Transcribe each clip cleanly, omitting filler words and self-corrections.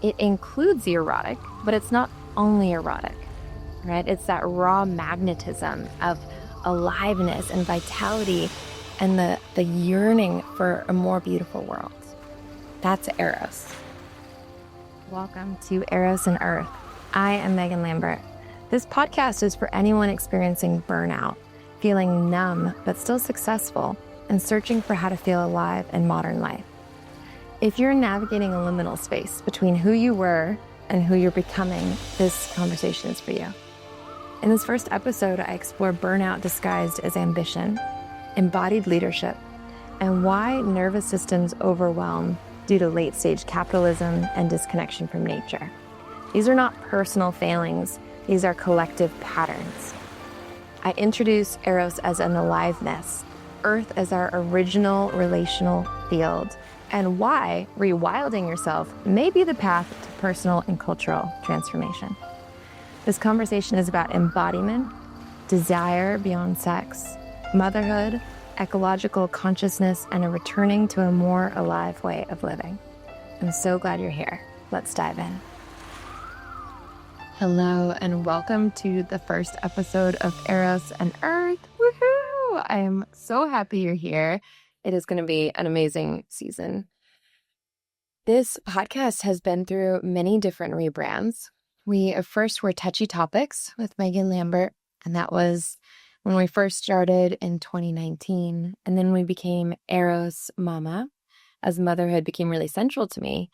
It includes the erotic, but it's not only erotic, right? It's that raw magnetism of aliveness and vitality and the yearning for a more beautiful world. That's Eros. Welcome to Eros Earth. I am Megan Lambert. This podcast is for anyone experiencing burnout, feeling numb but still successful, and searching for how to feel alive in modern life. If you're navigating a liminal space between who you were and who you're becoming, this conversation is for you. In this first episode, I explore burnout disguised as ambition, embodied leadership, and why nervous systems overwhelm due to late-stage capitalism and disconnection from nature. These are not personal failings, these are collective patterns. I introduce Eros as an aliveness, Earth as our original relational field, and why rewilding yourself may be the path to personal and cultural transformation. This conversation is about embodiment, desire beyond sex, motherhood, ecological consciousness, and a returning to a more alive way of living. I'm so glad you're here. Let's dive in. Hello, and welcome to the first episode of Eros and Earth. Woohoo! I am so happy you're here. It is going to be an amazing season. This podcast has been through many different rebrands. We first were Touchy Topics with Megan Lambert, and that was when we first started in 2019. And then we became Eros Mama, as motherhood became really central to me.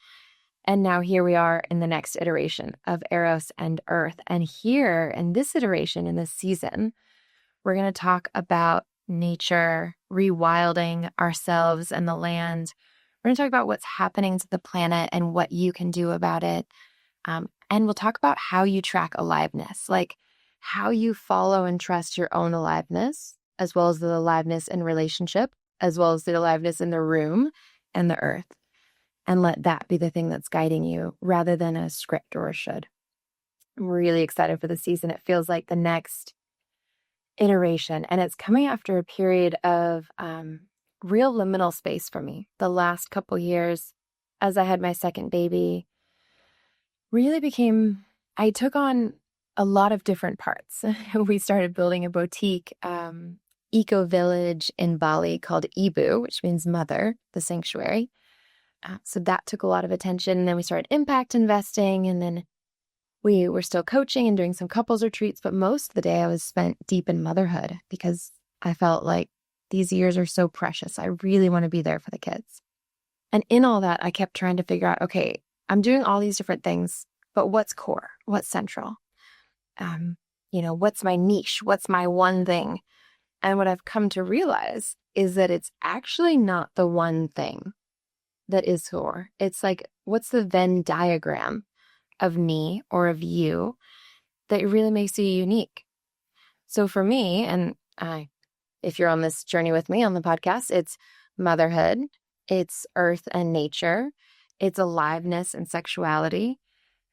And now here we are in the next iteration of Eros and Earth. And here in this iteration, in this season, we're going to talk about nature, rewilding ourselves and the land. We're going to talk about what's happening to the planet and what you can do about it. And we'll talk about how you track aliveness, like how you follow and trust your own aliveness, as well as the aliveness in relationship, as well as the aliveness in the room and the earth. And let that be the thing that's guiding you rather than a script or a should. I'm really excited for the season. It feels like the next iteration, and it's coming after a period of real liminal space for me. The last couple years, as I had my second baby, I took on a lot of different parts. We started building a boutique eco village in Bali called Ibu, which means mother, the sanctuary. So that took a lot of attention. And then we started impact investing, and then we were still coaching and doing some couples retreats, but most of the day I was spent deep in motherhood because I felt like these years are so precious. I really want to be there for the kids. And in all that, I kept trying to figure out, okay, I'm doing all these different things, but what's core? What's central? What's my niche? What's my one thing? And what I've come to realize is that it's actually not the one thing that is core. It's like, what's the Venn diagram of me or of you that really makes you unique? So for me, and if you're on this journey with me on the podcast, it's motherhood, it's earth and nature, it's aliveness and sexuality,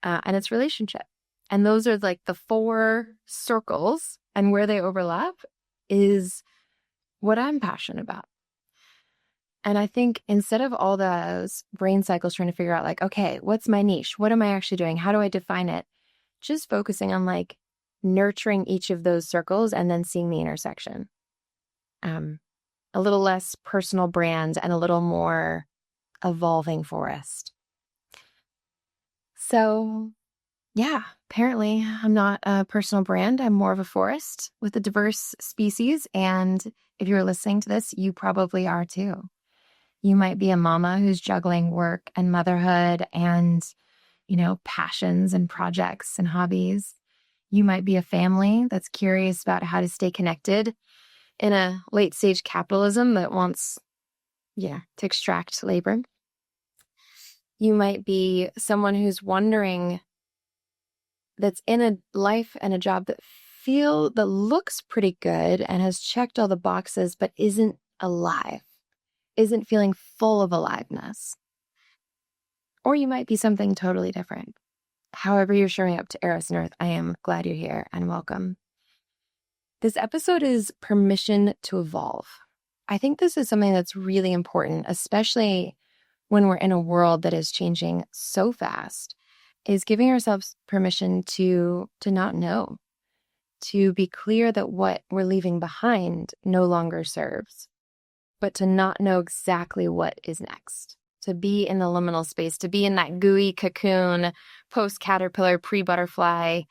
and it's relationship. And those are like the four circles, and where they overlap is what I'm passionate about. And I think instead of all those brain cycles trying to figure out like, okay, what's my niche? What am I actually doing? How do I define it? Just focusing on like nurturing each of those circles and then seeing the intersection. A little less personal brand and a little more evolving forest. So yeah, apparently I'm not a personal brand. I'm more of a forest with a diverse species. And if you're listening to this, you probably are too. You might be a mama who's juggling work and motherhood and, passions and projects and hobbies. You might be a family that's curious about how to stay connected in a late stage capitalism that wants, to extract labor. You might be someone who's wondering, that's in a life and a job that looks pretty good and has checked all the boxes, but isn't alive. Isn't feeling full of aliveness. Or you might be something totally different. However you're showing up to Eros and Earth, I am glad you're here and welcome. This episode is permission to evolve. I think this is something that's really important, especially when we're in a world that is changing so fast is giving ourselves permission to not know, to be clear that what we're leaving behind no longer serves, but to not know exactly what is next. To be in the liminal space, to be in that gooey cocoon, post-caterpillar, pre-butterfly,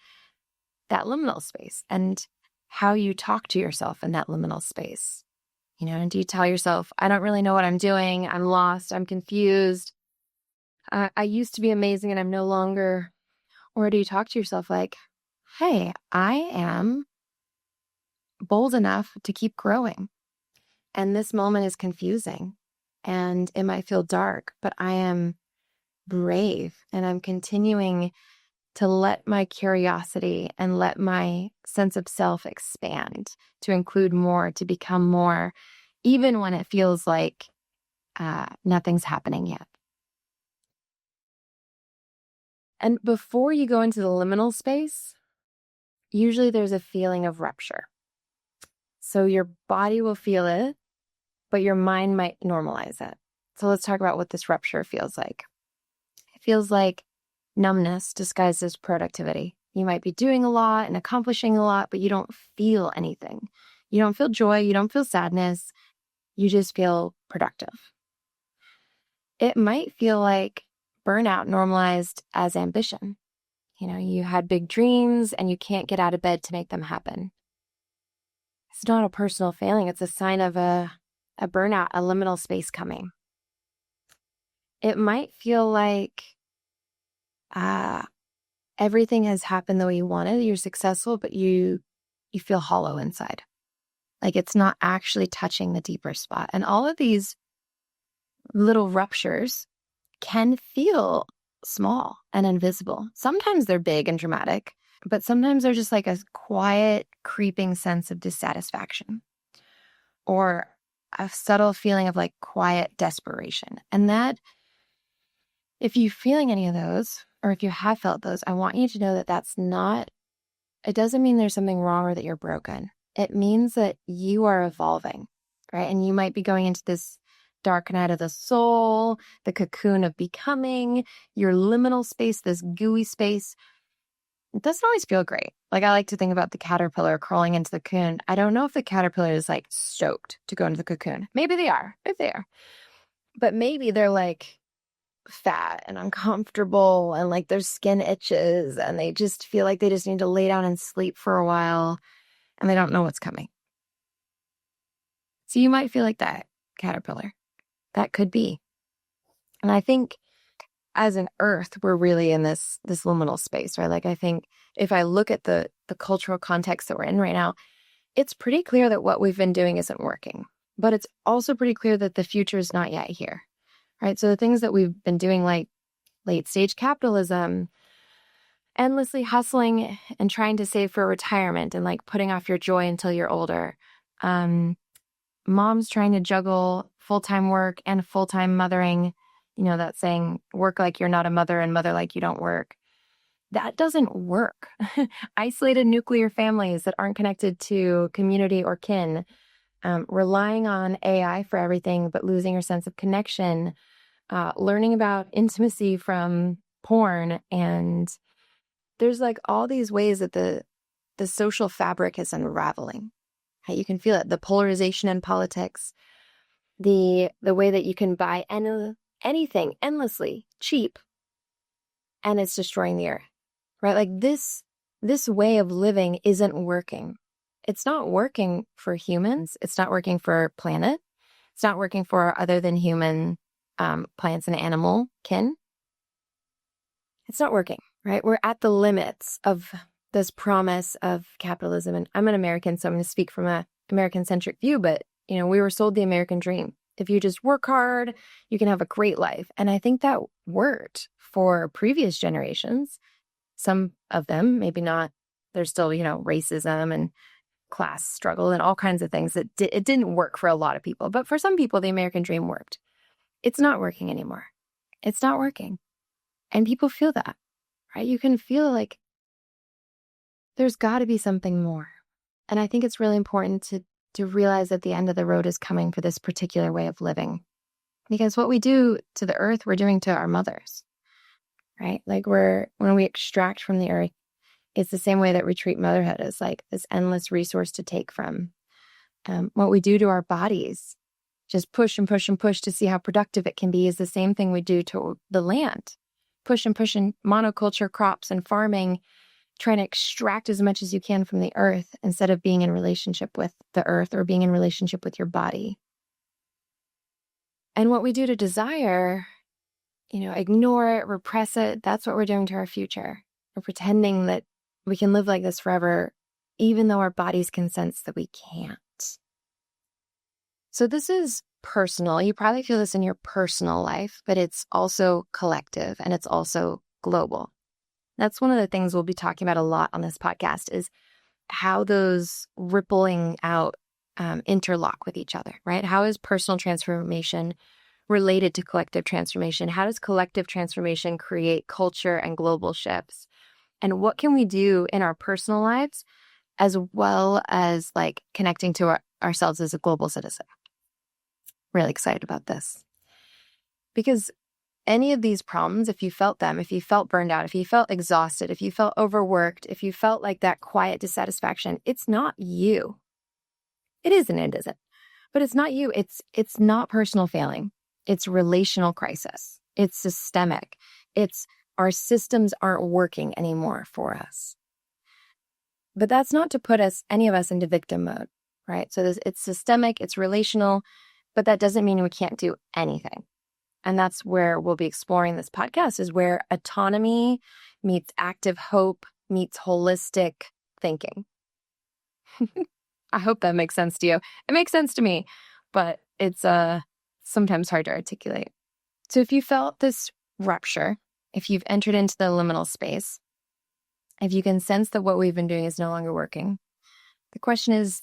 that liminal space, and how you talk to yourself in that liminal space. And do you tell yourself, I don't really know what I'm doing, I'm lost, I'm confused, I used to be amazing and I'm no longer? Or do you talk to yourself like, hey, I am bold enough to keep growing, and this moment is confusing and it might feel dark, but I am brave and I'm continuing to let my curiosity and let my sense of self expand, to include more, to become more, even when it feels like nothing's happening yet. And before you go into the liminal space, usually there's a feeling of rupture. So your body will feel it, but your mind might normalize it. So let's talk about what this rupture feels like. It feels like numbness disguised as productivity. You might be doing a lot and accomplishing a lot, but you don't feel anything. You don't feel joy. You don't feel sadness. You just feel productive. It might feel like burnout normalized as ambition. You had big dreams and you can't get out of bed to make them happen. It's not a personal failing. It's a sign of a burnout, a liminal space coming. It might feel like everything has happened the way you wanted. You're successful, but you feel hollow inside. Like it's not actually touching the deeper spot. And all of these little ruptures can feel small and invisible. Sometimes they're big and dramatic, but sometimes they're just like a quiet, creeping sense of dissatisfaction or a subtle feeling of like quiet desperation. And that, if you're feeling any of those, or if you have felt those, I want you to know that that's not, it doesn't mean there's something wrong or that you're broken. It means that you are evolving, right? And you might be going into this dark night of the soul, the cocoon of becoming, your liminal space, this gooey space. It doesn't always feel great. Like I like to think about the caterpillar crawling into the cocoon. I don't know if the caterpillar is like stoked to go into the cocoon. Maybe they are, if they are. But maybe they're like fat and uncomfortable and like their skin itches and they just feel like they just need to lay down and sleep for a while and they don't know what's coming. So you might feel like that caterpillar. That could be. And I think as an earth, we're really in this liminal space, right? Like I think if I look at the cultural context that we're in right now, it's pretty clear that what we've been doing isn't working. But it's also pretty clear that the future is not yet here, right? So the things that we've been doing, like late stage capitalism, endlessly hustling and trying to save for retirement and like putting off your joy until you're older. Moms trying to juggle full-time work and full-time mothering, that saying, work like you're not a mother and mother like you don't work. That doesn't work. Isolated nuclear families that aren't connected to community or kin, relying on AI for everything, but losing your sense of connection, learning about intimacy from porn. And there's like all these ways that the social fabric is unraveling. You can feel it, the polarization in politics, the way that you can buy anything endlessly cheap and it's destroying the earth, right? Like this way of living isn't working. It's not working for humans. It's not working for planet. It's not working for other than human plants and animal kin. It's not working, right? We're at the limits of this promise of capitalism. And I'm an American, so I'm going to speak from an American-centric view, but, we were sold the American dream. If you just work hard, you can have a great life. And I think that worked for previous generations. Some of them, maybe not. There's still, racism and class struggle and all kinds of things that it didn't work for a lot of people. But for some people, the American dream worked. It's not working anymore. It's not working. And people feel that, right? You can feel like there's got to be something more. And I think it's really important to realize that the end of the road is coming for this particular way of living. Because what we do to the earth, we're doing to our mothers, right? Like when we extract from the earth, it's the same way that we treat motherhood as like this endless resource to take from. What we do to our bodies, just push and push and push to see how productive it can be, is the same thing we do to the land. Push and push in monoculture crops and farming, trying to extract as much as you can from the earth instead of being in relationship with the earth or being in relationship with your body. And what we do to desire, ignore it, repress it, that's what we're doing to our future. We're pretending that we can live like this forever, even though our bodies can sense that we can't. So this is personal. You probably feel this in your personal life, but it's also collective and it's also global. That's one of the things we'll be talking about a lot on this podcast, is how those rippling out interlock with each other, right? How is personal transformation related to collective transformation? How does collective transformation create culture and global shifts? And what can we do in our personal lives as well as like connecting to ourselves as a global citizen? Really excited about this. Because any of these problems, if you felt them, if you felt burned out, if you felt exhausted, if you felt overworked, if you felt like that quiet dissatisfaction, it's not you. It is and it isn't. But it's not you. It's not personal failing. It's relational crisis. It's systemic. It's our systems aren't working anymore for us. But that's not to put any of us into victim mode, right? So it's systemic, it's relational, but that doesn't mean we can't do anything. And that's where we'll be exploring this podcast, is where autonomy meets active hope meets holistic thinking. I hope that makes sense to you. It makes sense to me, but it's sometimes hard to articulate. So if you felt this rupture, if you've entered into the liminal space, if you can sense that what we've been doing is no longer working, the question is,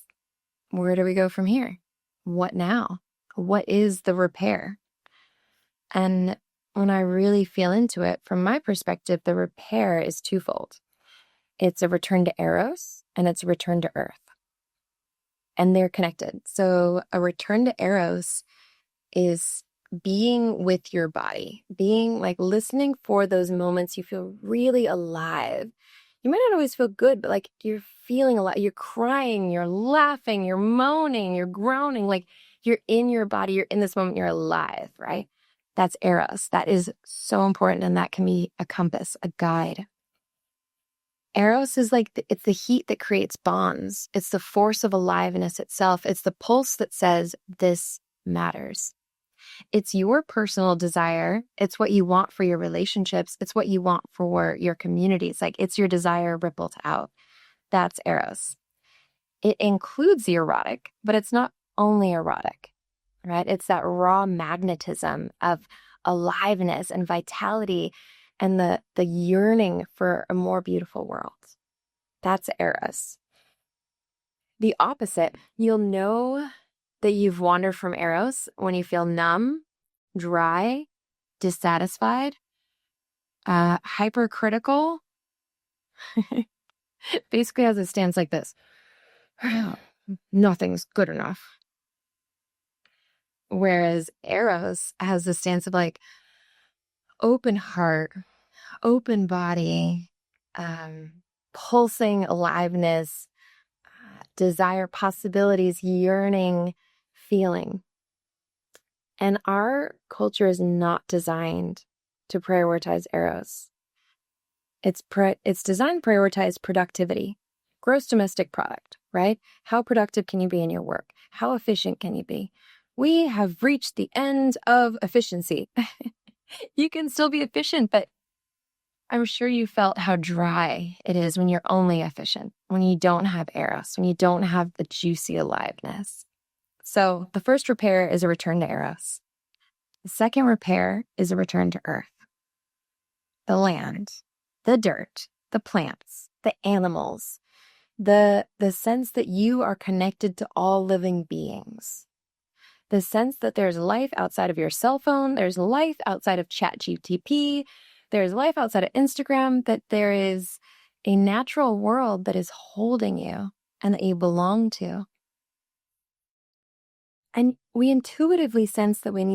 where do we go from here? What now? What is the repair? And when I really feel into it, from my perspective, the repair is twofold. It's a return to Eros and it's a return to Earth. And they're connected. So a return to Eros is being with your body, being like listening for those moments you feel really alive. You might not always feel good, but like you're feeling alive. You're crying, you're laughing, you're moaning, you're groaning, like you're in your body, you're in this moment, you're alive, right? That's Eros. That is so important, and that can be a compass, a guide. Eros is like, it's the heat that creates bonds. It's the force of aliveness itself. It's the pulse that says, this matters. It's your personal desire. It's what you want for your relationships. It's what you want for your communities. Like, it's your desire rippled out. That's Eros. It includes the erotic, but it's not only erotic, right? It's that raw magnetism of aliveness and vitality and the yearning for a more beautiful world. That's Eros. The opposite, you'll know that you've wandered from Eros when you feel numb, dry, dissatisfied, hypercritical. Basically has a stance like this. Nothing's good enough. Whereas Eros has the stance of like open heart, open body, pulsing aliveness, desire, possibilities, yearning, feeling. And our culture is not designed to prioritize Eros. It's designed to prioritize productivity, gross domestic product, right? How productive can you be in your work? How efficient can you be? We have reached the end of efficiency. You can still be efficient, but I'm sure you felt how dry it is when you're only efficient, when you don't have Eros, when you don't have the juicy aliveness. So the first repair is a return to Eros. The second repair is a return to Earth. The land, the dirt, the plants, the animals, the sense that you are connected to all living beings. The sense that there's life outside of your cell phone, there's life outside of ChatGPT, there's life outside of Instagram, that there is a natural world that is holding you and that you belong to. And we intuitively sense that we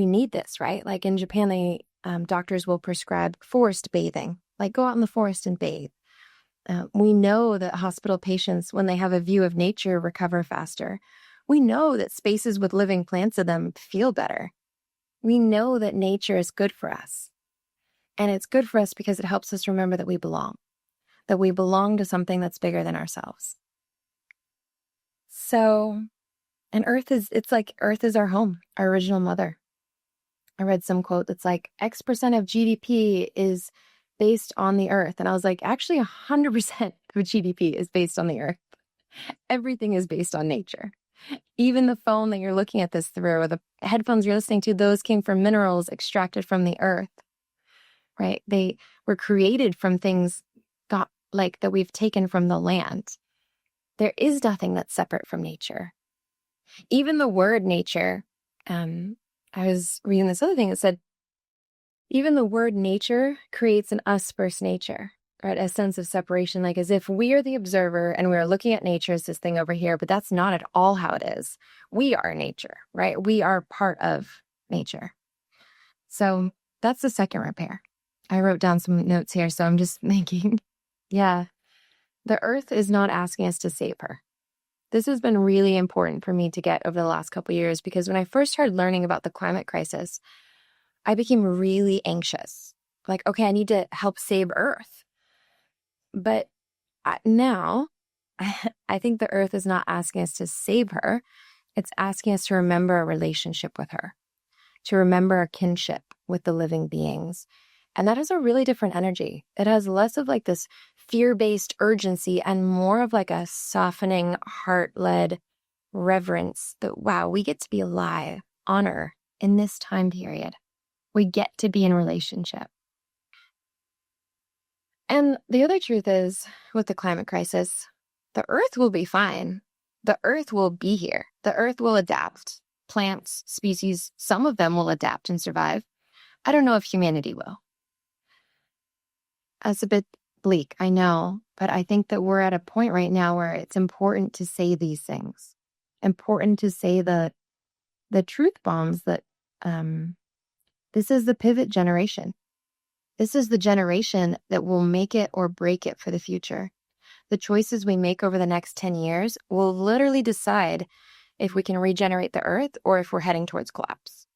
need this, right? Like in Japan, they doctors will prescribe forest bathing, like go out in the forest and bathe. We know that hospital patients, when they have a view of nature, recover faster. We know that spaces with living plants in them feel better. We know that nature is good for us. And it's good for us because it helps us remember that we belong to something that's bigger than ourselves. So, and it's like Earth is our home, our original mother. I read some quote that's like X% of GDP is based on the Earth. And I was like, actually 100% of GDP is based on the Earth. Everything is based on nature. Even the phone that you're looking at this through, or the headphones you're listening to, those came from minerals extracted from the earth, right? They were created from things that we've taken from the land. There is nothing that's separate from nature. Even the word nature, I was reading this other thing that said, even the word nature creates an us versus nature, right? A sense of separation, like as if we are the observer and we're looking at nature as this thing over here, but that's not at all how it is. We are nature, right? We are part of nature. So that's the second repair. I wrote down some notes here, so I'm just thinking, yeah, the earth is not asking us to save her. This has been really important for me to get over the last couple of years, because when I first started learning about the climate crisis, I became really anxious. Like, okay, I need to help save Earth. But now, I think the earth is not asking us to save her. It's asking us to remember a relationship with her, to remember our kinship with the living beings. And that has a really different energy. It has less of like this fear-based urgency and more of like a softening, heart-led reverence that, wow, we get to be alive, honor in this time period. We get to be in relationship. And the other truth is, with the climate crisis, the earth will be fine. The earth will be here. The earth will adapt. Plants, species, some of them will adapt and survive. I don't know if humanity will. That's a bit bleak, I know, but I think that we're at a point right now where it's important to say these things. Important to say the truth bombs that this is the pivot generation. This is the generation that will make it or break it for the future. The choices we make over the next 10 years will literally decide if we can regenerate the earth or if we're heading towards collapse.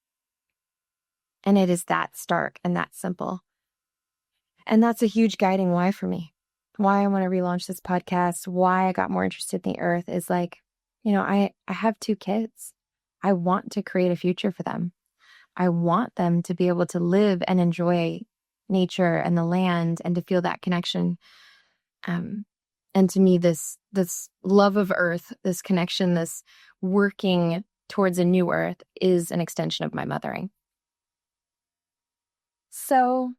And it is that stark and that simple. And that's a huge guiding why for me. Why I want to relaunch this podcast, why I got more interested in the earth is like, I have 2 kids. I want to create a future for them. I want them to be able to live and enjoy nature and the land and to feel that connection. And to me, this love of earth, this connection, this working towards a new earth is an extension of my mothering. So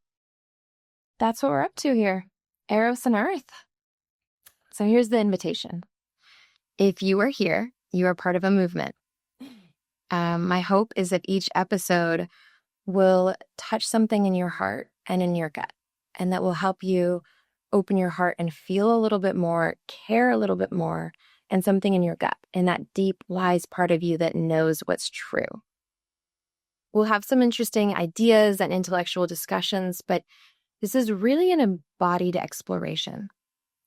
that's what we're up to here, Eros and Earth. So here's the invitation. If you are here, you are part of a movement. My hope is that each episode will touch something in your heart and in your gut, and that will help you open your heart and feel a little bit more, care a little bit more, and something in your gut, in that deep, wise part of you that knows what's true. We'll have some interesting ideas and intellectual discussions, but this is really an embodied exploration.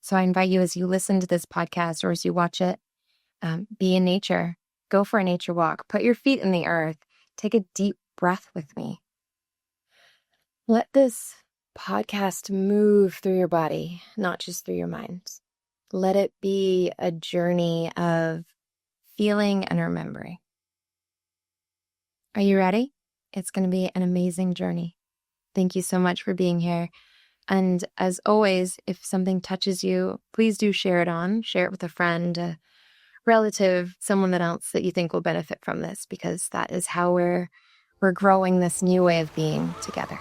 So I invite you, as you listen to this podcast or as you watch it, be in nature. Go for a nature walk. Put your feet in the earth. Take a deep breath with me. Let this podcast move through your body, not just through your mind. Let it be a journey of feeling and remembering. Are you ready? It's going to be an amazing journey. Thank you so much for being here. And as always, if something touches you, please do share it with a friend, a relative, someone else that you think will benefit from this, because that is how we're growing this new way of being together.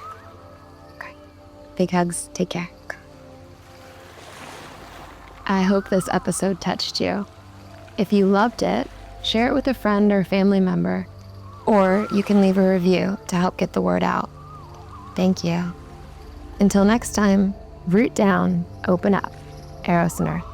Okay. Big hugs. Take care. I hope this episode touched you. If you loved it, share it with a friend or family member, or you can leave a review to help get the word out. Thank you. Until next time, root down, open up. Eros and Earth.